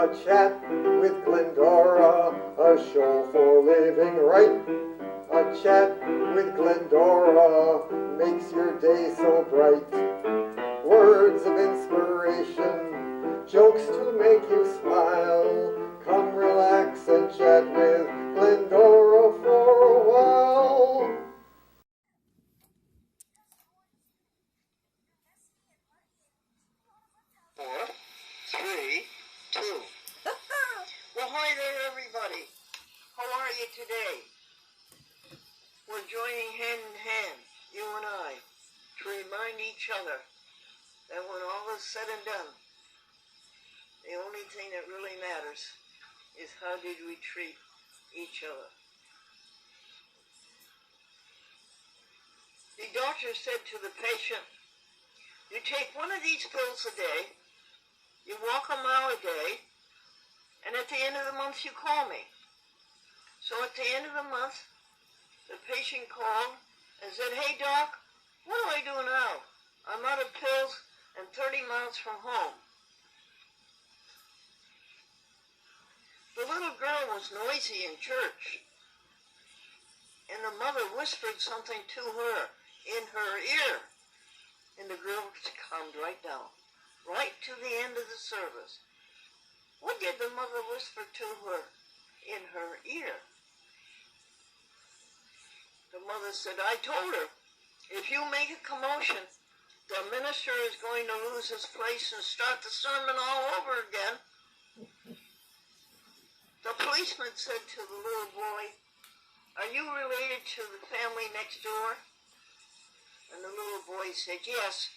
A chat with Glendora, a show for living right. A chat with Glendora makes your day so bright. Words of inspiration, jokes to make you smile. Come relax and chat with Glendora for a while. 4, 3, 2. Well, hi there, everybody. How are you today? We're joining hand in hand, you and I, to remind each other that when all is said and done, the only thing that really matters is how did we treat each other. The doctor said to the patient, you take one of these pills a day, you walk a mile a day, and at the end of the month you call me. So at the end of the month, the patient called and said, hey doc, what do I do now? I'm out of pills and 30 miles from home. The little girl was noisy in church, and the mother whispered something to her in her ear, and the girl calmed right down, right to the end of the service. What did the mother whisper to her in her ear? The mother said, I told her, if you make a commotion, the minister is going to lose his place and start the sermon all over again. The policeman said to the little boy, are you related to the family next door? And the little boy said, yes,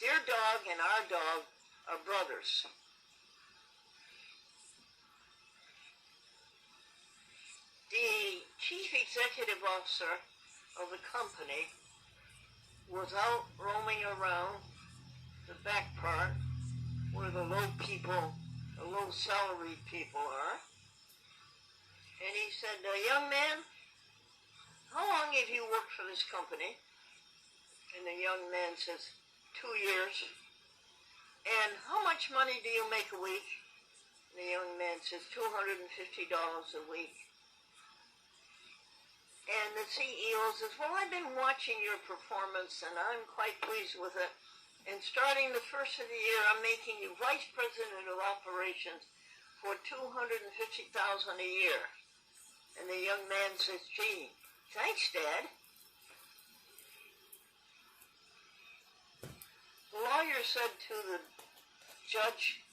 their dog and our dog are brothers. The chief executive officer of the company was out roaming around the back part where the low salaried people are. And he said, young man, how long have you worked for this company? And the young man says, 2 years. And how much money do you make a week? And the young man says, $250 a week. And the CEO says, well, I've been watching your performance and I'm quite pleased with it. And starting the first of the year, I'm making you Vice President of Operations for $250,000 a year. And the young man says, gee, thanks, Dad. The lawyer said to the judge,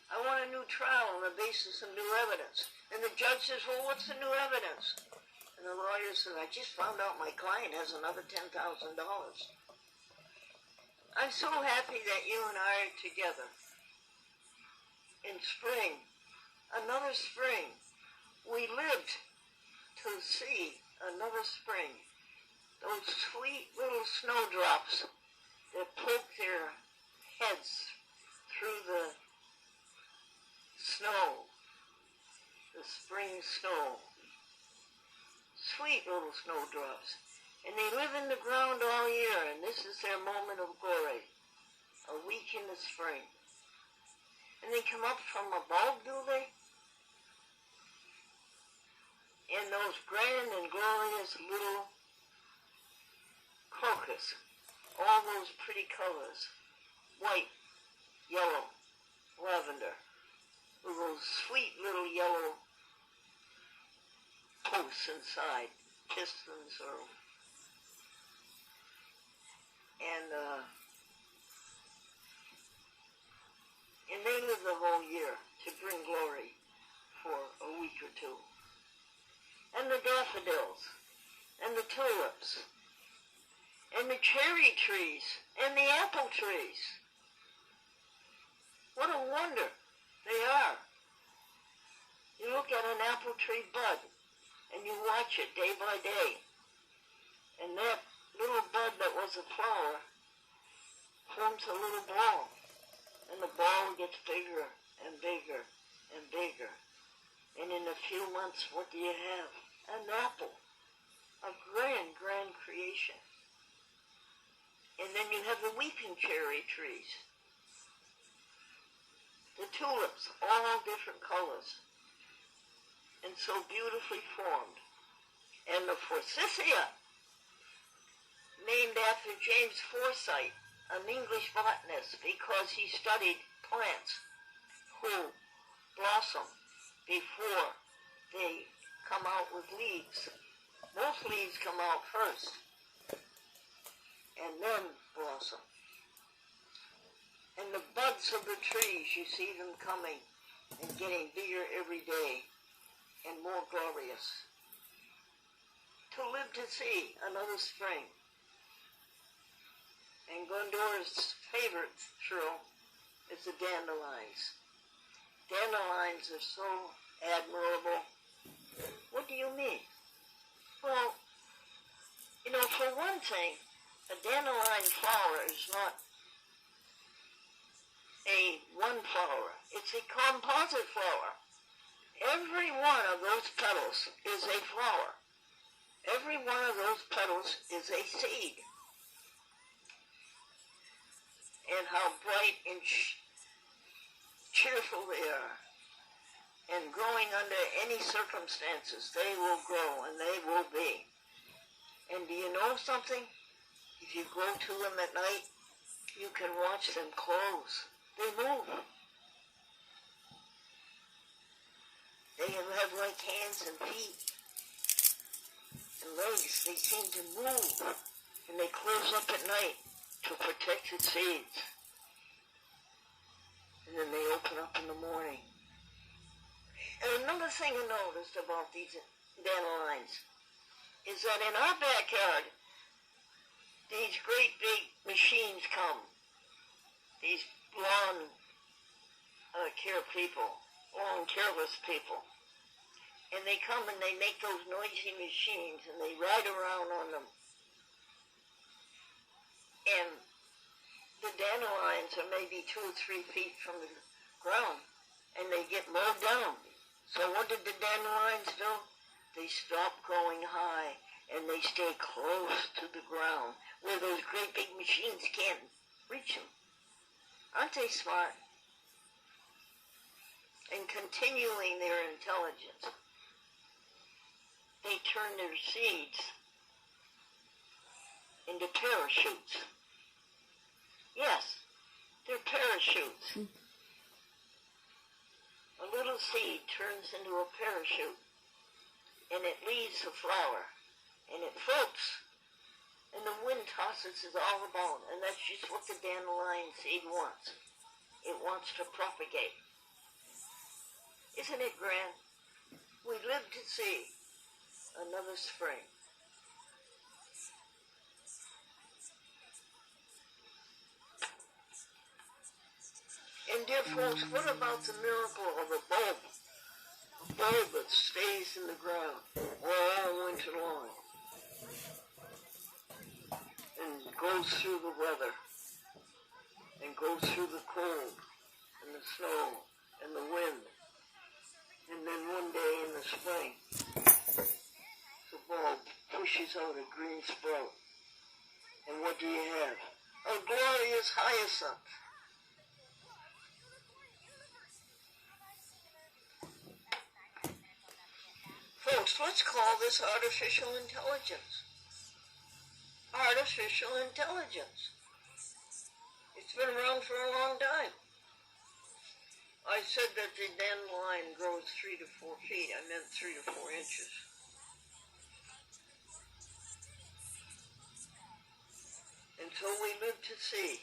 I want a new trial on the basis of new evidence. And the judge says, well, what's the new evidence? And the lawyer said, I just found out my client has another $10,000. I'm so happy that you and I are together. In spring, another spring, we lived to see another spring. Those sweet little snowdrops that poke their heads through the snow, the spring snow. Sweet little snowdrops. And they live in the ground all year, and this is their moment of glory, a week in the spring. And they come up from a bulb, do they? And those grand and glorious little crocus, all those pretty colors, white, yellow, lavender, with those sweet little yellow posts inside, pistons and they live the whole year to bring glory for a week or two. And the daffodils, and the tulips, and the cherry trees, and the apple trees. What a wonder they are. You look at an apple tree bud, and you watch it day by day. And that little bud that was a flower forms a little ball. And the ball gets bigger and bigger and bigger. And in a few months, what do you have? An apple. A grand, grand creation. And then you have the weeping cherry trees. the tulips, all different colors, and so beautifully formed. And the forsythia, named after James Forsyth, an English botanist, because he studied plants who blossom before they come out with leaves. Most leaves come out first and then blossom. And the buds of the trees, you see them coming and getting bigger every day and more glorious. To live to see another spring. And Glendora's favorite thrill is the dandelions. Dandelions are so admirable. What do you mean? Well, for one thing, a dandelion flower is not a one flower. It's a composite flower. Every one of those petals is a flower. Every one of those petals is a seed. And how bright and cheerful they are. And growing under any circumstances, they will grow and they will be. And do you know something? If you go to them at night, you can watch them close. They move. They have like hands and feet and legs. They seem to move. And they close up at night to protect its seeds. And then they open up in the morning. And another thing I noticed about these dandelions is that in our backyard, these great big machines come. These lawn care people, lawn careless people. And they come and they make those noisy machines and they ride around on them. And the dandelions are maybe 2 or 3 feet from the ground and they get mowed down. So what did the dandelions do? They stop growing high and they stay close to the ground where those great big machines can't reach them. Aren't they smart? And continuing their intelligence, they turn their seeds into parachutes. Yes, they're parachutes. A little seed turns into a parachute, and it leaves the flower, and it floats, and the wind tosses it all about, and that's just what the dandelion seed wants. It wants to propagate. Isn't it grand? We live to see another spring. And dear folks, what about the miracle of a bulb? A bulb that stays in the ground all winter long and goes through the weather and goes through the cold and the snow and the wind. And then one day in the spring, the bulb pushes out a green sprout. And what do you have? A glorious hyacinth. Folks, let's call this artificial intelligence. Artificial intelligence. It's been around for a long time. I said that the dandelion grows 3 to 4 feet. I meant 3 to 4 inches. And so we live to see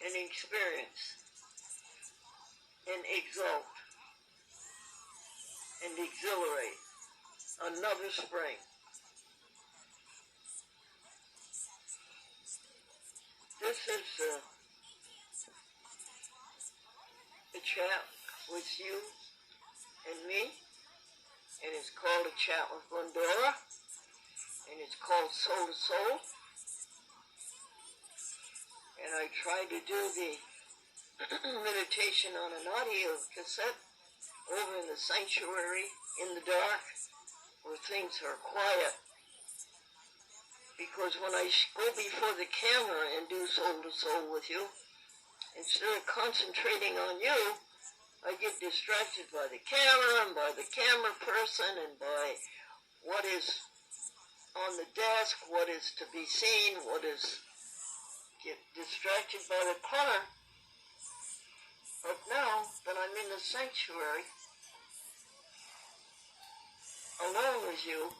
and experience and exult and exhilarate another spring. This is a chat with you and me, and it's called A Chat with Glendora, and it's called Soul to Soul. And I tried to do the meditation on an audio cassette over in the sanctuary in the dark where things are quiet. Because when I go before the camera and do Soul to Soul with you, instead of concentrating on you, I get distracted by the camera and by the camera person and by what is on the desk, what is to be seen, get distracted by the clutter. But now that I'm in the sanctuary, alone with you,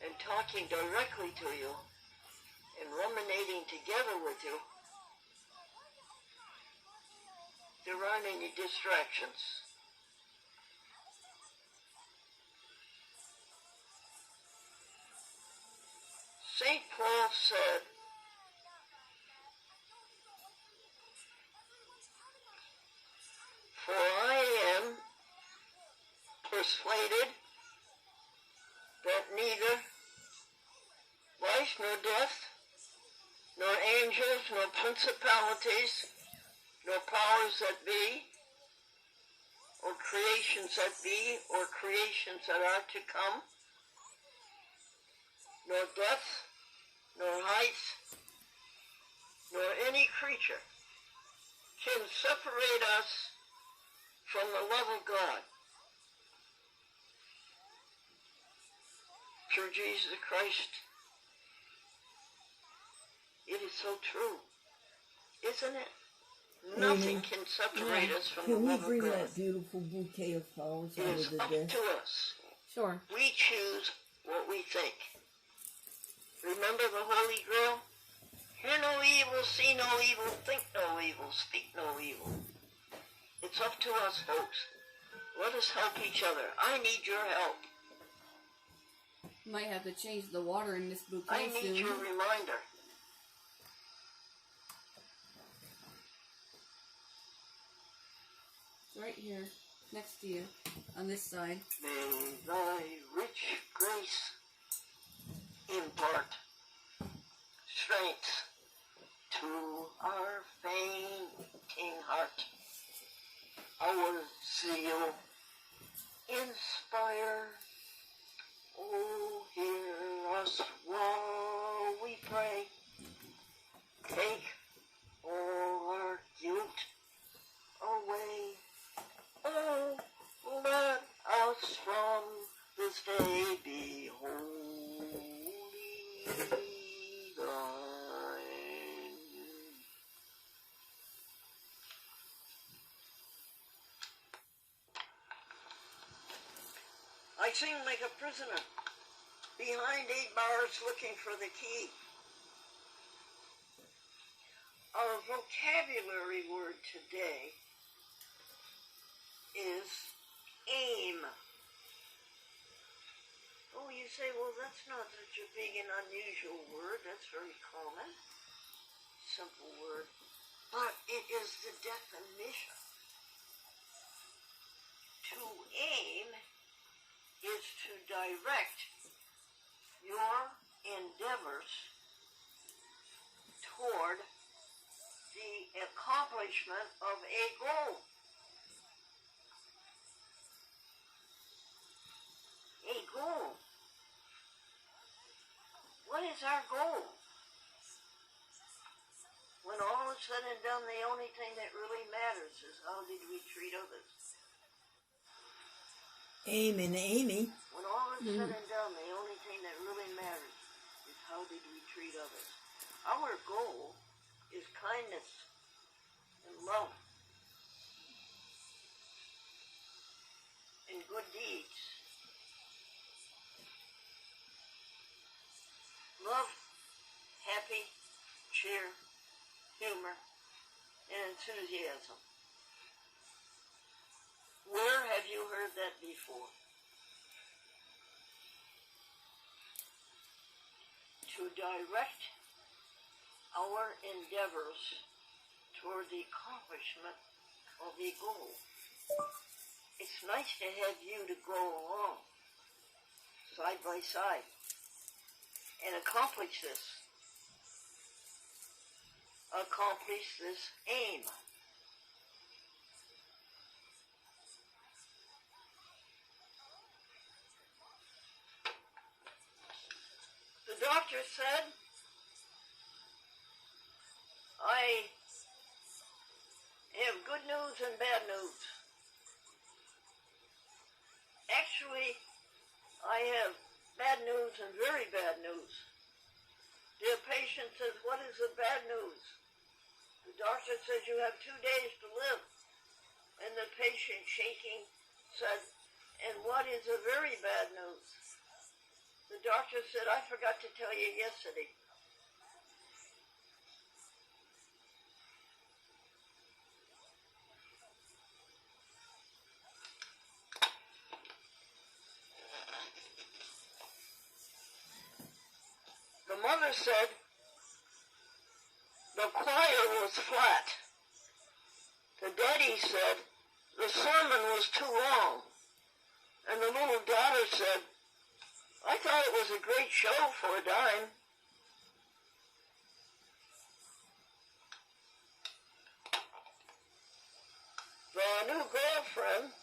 and talking directly to you, and ruminating together with you, there aren't any distractions. St. Paul said, "For I am persuaded that neither life nor death, nor angels, nor principalities, nor powers that be, or creations that be, or creations that are to come, nor depth, nor height, nor any creature can separate us from the love of God through Jesus Christ." It is so true, isn't it? Nothing can separate us from the love of God. Can we bring that beautiful bouquet of flowers out of the desk? It is up to us. Sure. We choose what we think. Remember the Holy Grail? Hear no evil, see no evil, think no evil, speak no evil. It's up to us, folks. Let us help each other. I need your help. Might have to change the water in this bouquet I need soon. your reminder. It's right here, next to you, on this side. May thy rich grace impart strength to our fainting heart. Our zeal inspire. Oh, hear us while we pray. Take all our guilt away. Oh, let us from this day be holy thine. I sing like a prisoner behind 8 bars looking for the key. Our vocabulary word today is aim. Oh, you say, well, that's not such a big and unusual word. That's very common. Simple word. But it is the definition. To aim is to direct your endeavors toward the accomplishment of a goal. A goal. What is our goal? When all is said and done, the only thing that really matters is how did we treat others. Aim and Amy. When all is said and done, the only thing that really matters is how did we treat others. Our goal is kindness and love and good deeds. Love, happy, cheer, humor, and enthusiasm. Where have you heard that before? To direct our endeavors toward the accomplishment of a goal. It's nice to have you to go along, side by side, and accomplish this aim. The doctor said, I have good news news and bad news. Actually, I have bad news and very bad news. The patient says, what is the bad news? The doctor says you have 2 days to live. And the patient, shaking, said, and what is the very bad news? The doctor said, I forgot to tell you yesterday. The mother said the choir was flat. The daddy said the sermon was too long. And the little daughter said, I thought it was a great show for a dime. The new girlfriend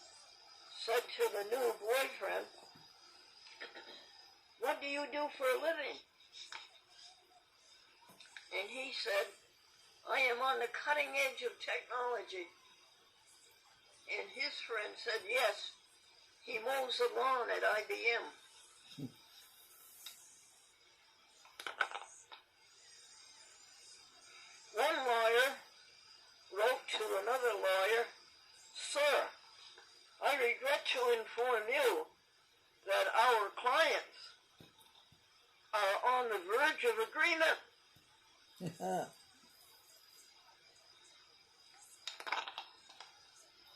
said to the new boyfriend, what do you do for a living? And he said, I am on the cutting edge of technology. And his friend said, yes, he mows the lawn at IBM. One lawyer wrote to another lawyer, Sir, I regret to inform you that our clients are on the verge of agreement.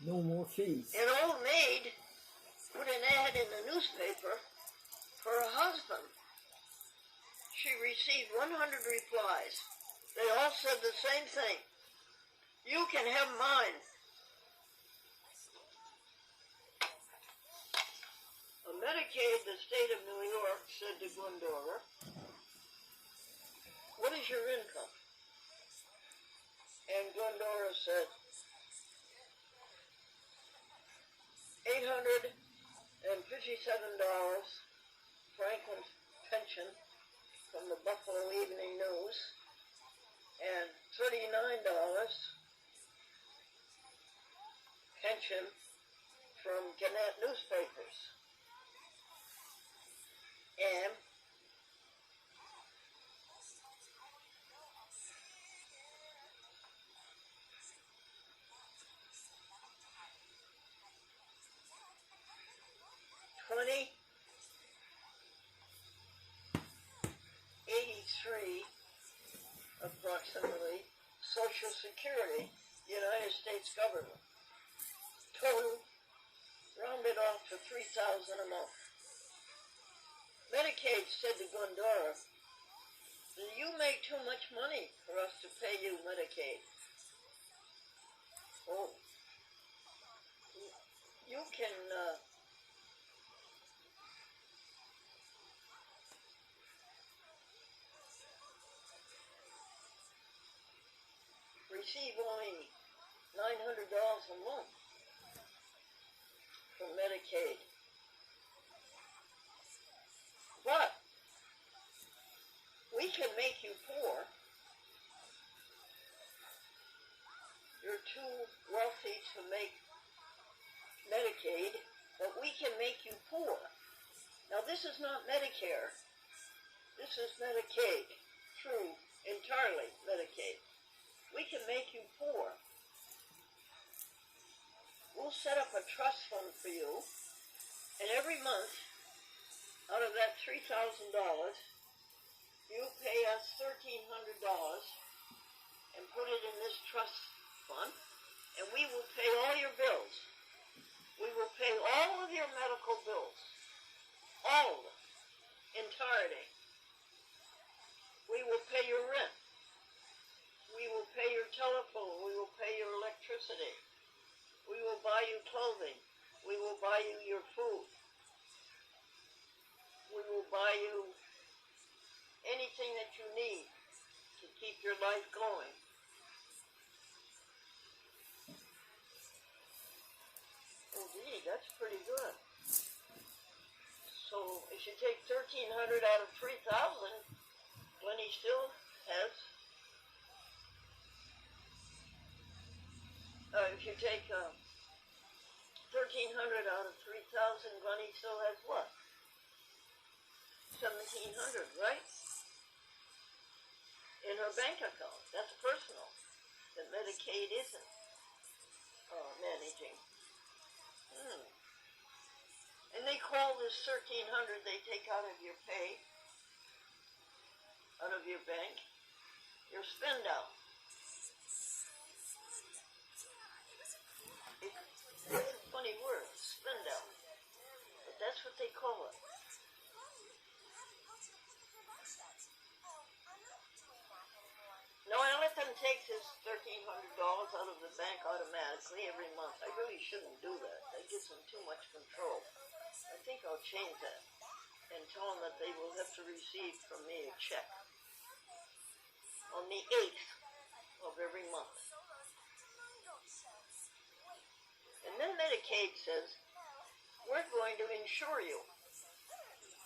No more fees. An old maid put an ad in the newspaper for a husband. She received 100 replies. They all said the same thing. You can have mine. A Medicaid, the state of New York, said to Glendora, what is your income? And Glendora said, $857, Franklin's pension from the Buffalo Evening News, and $39 pension from Gannett newspapers. And $20.83 approximately Social Security, United States government. Total rounded off to $3,000 a month. Medicaid said to Glendora, you make too much money for us to pay you Medicaid. Oh, you can receive only $900 a month from Medicaid. But we can make you poor. You're too wealthy to make Medicaid, but we can make you poor. Now this is not Medicare. This is Medicaid, true, entirely Medicaid. We can make you poor. We'll set up a trust fund for you, and every month, out of that $3,000, you pay us $1,300 and put it in this trust fund, and we will pay all your bills. We will pay all of your medical bills. All of them. Entirety. We will pay your rent. We will pay your telephone. We will pay your electricity. We will buy you clothing. We will buy you your food. We will buy you anything that you need to keep your life going. Oh, gee, that's pretty good. So if you take $1,300 out of $3,000, Glennie still has if you take 1,300 out of 3,000, Glennie still has what? 1,700, right? In her bank account. That's personal. That Medicaid isn't managing. And they call this 1,300 they take out of your pay, out of your bank, your spend out. It's a funny word, spend out. But that's what they call it. No, I let them take this $1,300 out of the bank automatically every month. I really shouldn't do that. That gives them too much control. I think I'll change that and tell them that they will have to receive from me a check on the 8th of every month. And then Medicaid says, we're going to insure you.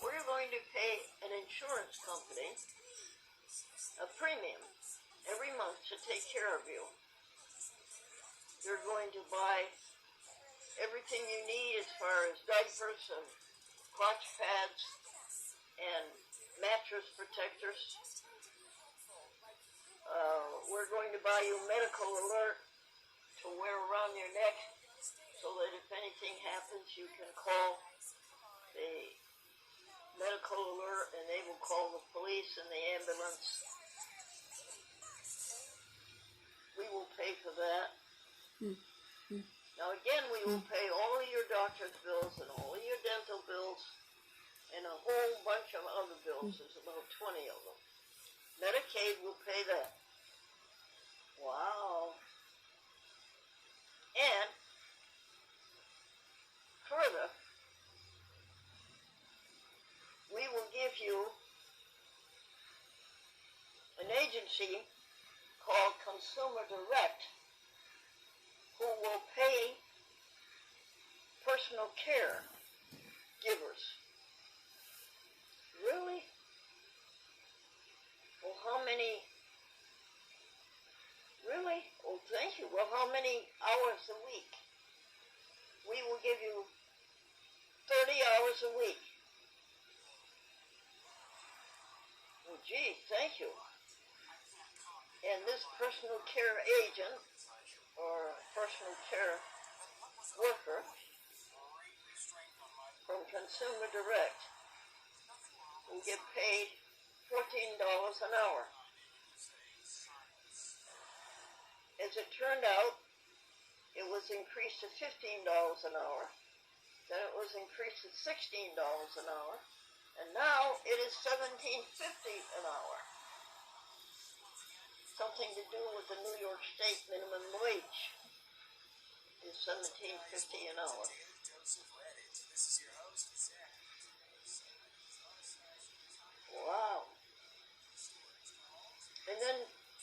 We're going to pay an insurance company a premium every month to take care of you. You're going to buy everything you need as far as diapers and crotch pads and mattress protectors. We're going to buy you Medical Alert to wear around your neck so that if anything happens, you can call the Medical Alert and they will call the police and the ambulance. We will pay for that. Now again, we will pay all of your doctor's bills and all of your dental bills and a whole bunch of other bills. There's about 20 of them. Medicaid will pay that. Wow. And further, we will give you an agency called Consumer Direct, who will pay personal care givers. Really? Well, how many? Really? Oh, thank you. Well, how many hours a week? We will give you 30 hours a week. Well, gee, thank you. And this personal care agent or personal care worker from Consumer Direct will get paid $14 an hour. As it turned out, it was increased to $15 an hour. Then it was increased to $16 an hour. And now it is $17.50 an hour. Something to do with the New York State minimum wage is $17.50 an hour. Wow. And then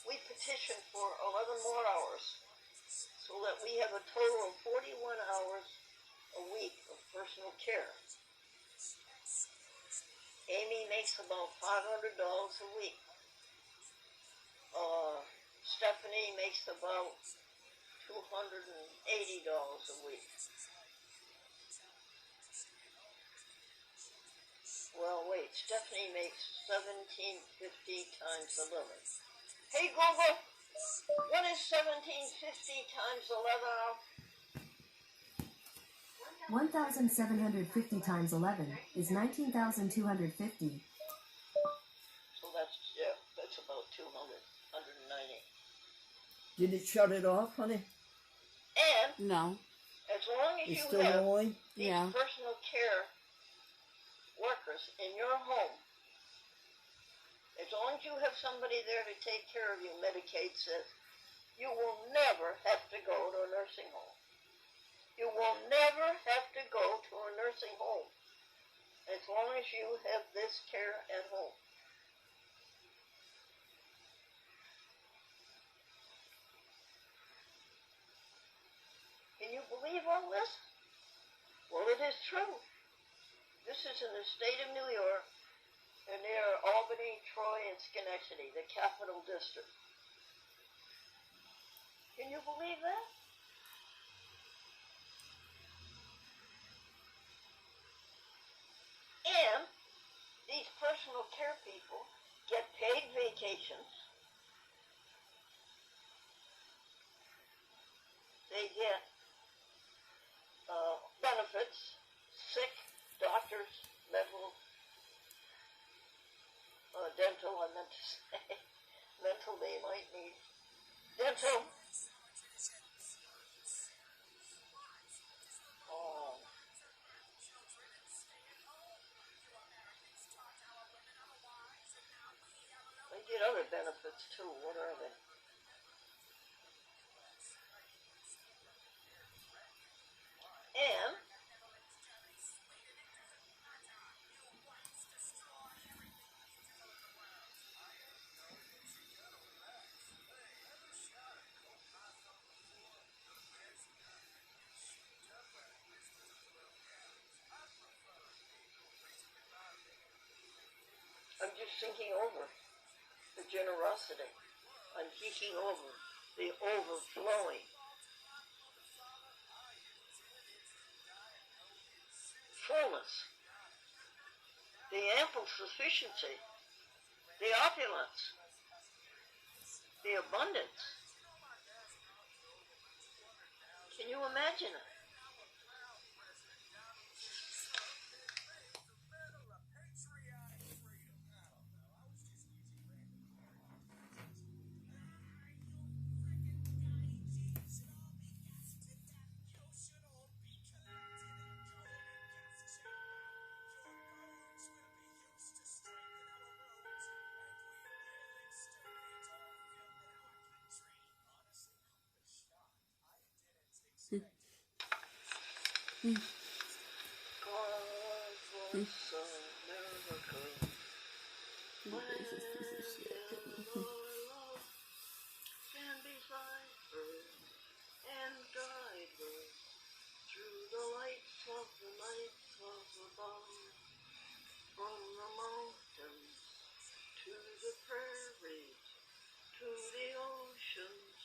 we petitioned for 11 more hours so that we have a total of 41 hours a week of personal care. Amy makes about $500 a week. Stephanie makes about $280 a week. Well, wait, Stephanie makes $17.50 times 11. Hey Google, what is $17.50 times 11? 1,750 times 11 is 19,250. So that's about 190. Did it shut it off, honey? And No. as long as It's you still have rolling? these Yeah. personal care workers in your home, as long as you have somebody there to take care of you, Medicaid says, you will never have to go to a nursing home. You will never have to go to a nursing home as long as you have this care at home. Can you believe all this? Well, it is true. This is in the state of New York, and near Albany, Troy, and Schenectady, the capital district. Can you believe that? personal care people get paid vacations. They get benefits, sick, doctors, mental, dental, I meant to say. Mental they might need. Dental. Oh. They get other benefits too. What are they? And I'm just thinking over the generosity. I'm thinking over the overflowing. Fullness. The ample sufficiency. The opulence. The abundance. Can you imagine it? God was a miracle. When the Lord stand beside her and guide her through the lights of the nights of above, from the mountains to the prairies to the oceans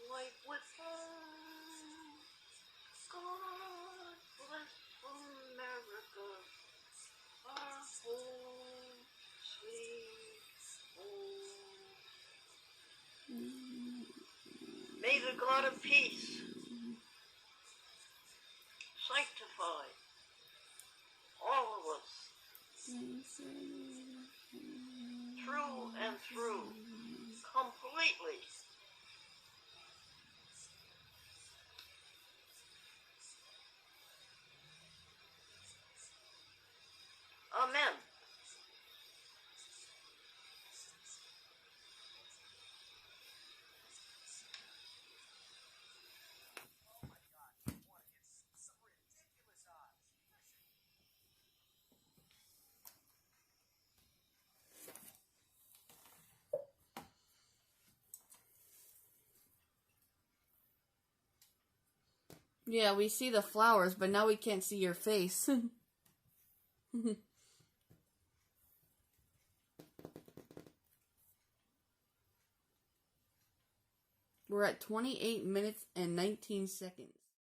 white with foam. God bless America, our home, sweet home. May the God of peace sanctify all of us through and through, completely. Amen. Yeah, we see the flowers, but now we can't see your face. We're at 28 minutes and 19 seconds.